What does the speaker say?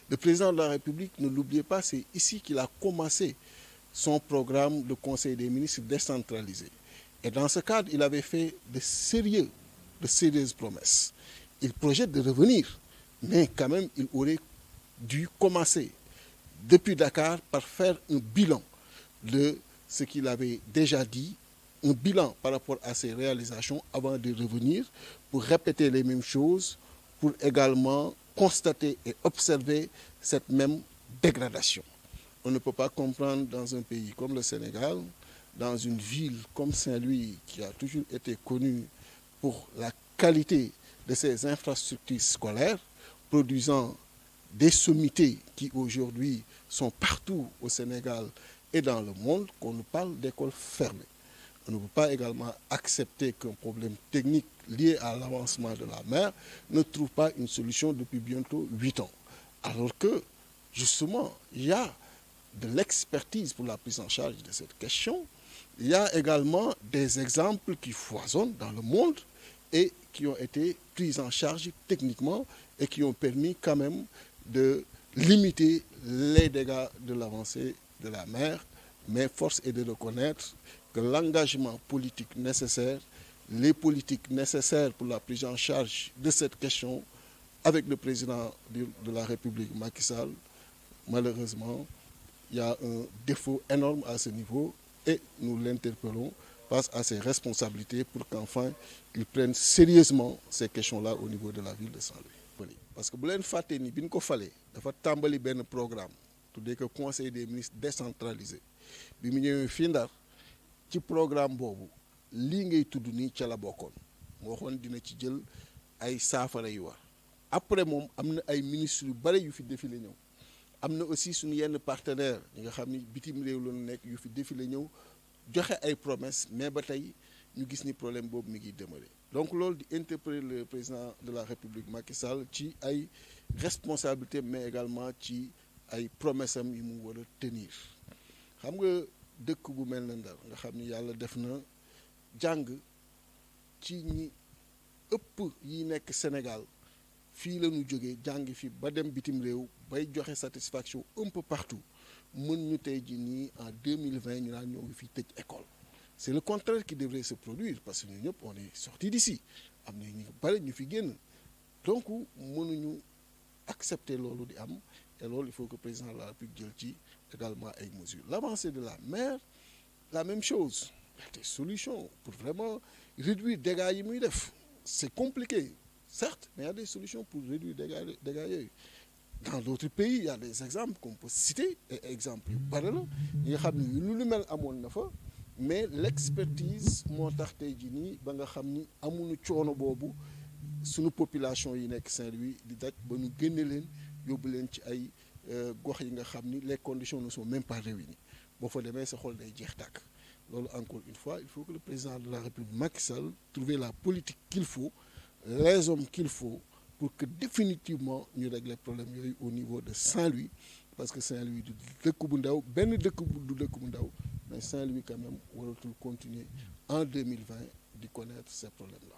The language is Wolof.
Le président de la République, ne l'oubliez pas, c'est ici qu'il a commencé son programme de Conseil des ministres décentralisé. Et dans ce cadre, il avait fait de sérieuses promesses. Il projette de revenir, mais quand même, il aurait dû commencer depuis Dakar par faire un bilan de ce qu'il avait déjà dit, un bilan par rapport à ses réalisations avant de revenir pour répéter les mêmes choses, pour également constater et observer cette même dégradation. On ne peut pas comprendre dans un pays comme le Sénégal, dans une ville comme Saint-Louis, qui a toujours été connue pour la qualité de ses infrastructures scolaires, produisant des sommités qui aujourd'hui sont partout au Sénégal et dans le monde, qu'on nous parle d'écoles fermées. On ne peut pas également accepter qu'un problème technique lié à l'avancement de la mer ne trouve pas une solution depuis bientôt 8 ans. Alors que, justement, il y a de l'expertise pour la prise en charge de cette question. Il y a également des exemples qui foisonnent dans le monde et qui ont été pris en charge techniquement et qui ont permis quand même de limiter les dégâts de l'avancée de la mer. Mais force est de reconnaître que l'engagement politique nécessaire, les politiques nécessaires pour la prise en charge de cette question avec le président de la République, Macky Sall, malheureusement, il y a un défaut énorme à ce niveau et nous l'interpellons face à ses responsabilités pour qu'enfin il prenne sérieusement ces questions-là au niveau de la ville de Saint-Louis. Parce que bu leen fàtte ni bi ñu ko falee dafa tàmbali benn programme tuddee ko conseil des ministres décentralisé bi mu ñëwee fii Ndar ci programme boobu lii ngay tudd nii ca la bokkoon moo waxoon dina ci jël ay saafara yu war après moom am na ay ministres yu bare yu fi défilé ñëw am na aussi suñu yenn partenaires ñi nga xam ni bitim réew la nekk yu fi défilé ñëw joxe ay promesses mais ba tey ñu gis ni problème boobu mi ngi demeuré. Donc loolu di interpeller le président de la République Macky Sall ci ay responsabilités mais également ci ay promesses am yi mu war a tenir xam nga dëkk bu mel na Ndar nga xam ni yàlla def na jàng ci ñi ëpp yi nekk Sénégal fii la ñu jógee jàng fi ba dem bitim réew bay joxe satisfaction un peu partout mën ñu tey ji nii en 2020 ñu naan ñoo ngi fi tëj école. C'est le contraire qui devrait se produire parce que ñun ñëpp on est sorti d'ici am na ñu bari ñu fi génn donc mënuñu accepter loolu di am et loolu il faut que le président de la République jël ci également ay mesures. L'avancée de la mer, la même chose. Il y a des solutions pour vraiment réduire dégâts yi muy def. C'est compliqué, certes, mais il y a des solutions pour réduire dégâts yooyu. Dans d'autres pays, il y a des exemples qu'on peut citer, et exemples yu bari la yi nga xam ni lu mel amoon na fa. Mais l'expertise moo tax tey jii nii ba nga xam ni amuñu coono boobu suñu population yi nekk Saint-Louis di daj ba ñu génne leen yóbbu leen ci ay gox yi nga xam ni les conditions ne sont même pas réunies boo fa demee sa xol day jeex tàkk loolu encore une fois il faut que le président de la République Macky Sall trouve la politique qu'il faut les hommes qu'il faut pour que définitivement ñu régler problème yooyu au niveau de Saint-Louis parce que Saint-Louis du dëkk bu ndaw benn dëkk du dëkk bu ndaw mais Saint-Louis quand même waratul continuer en 2020 di connaître ces problèmes-là.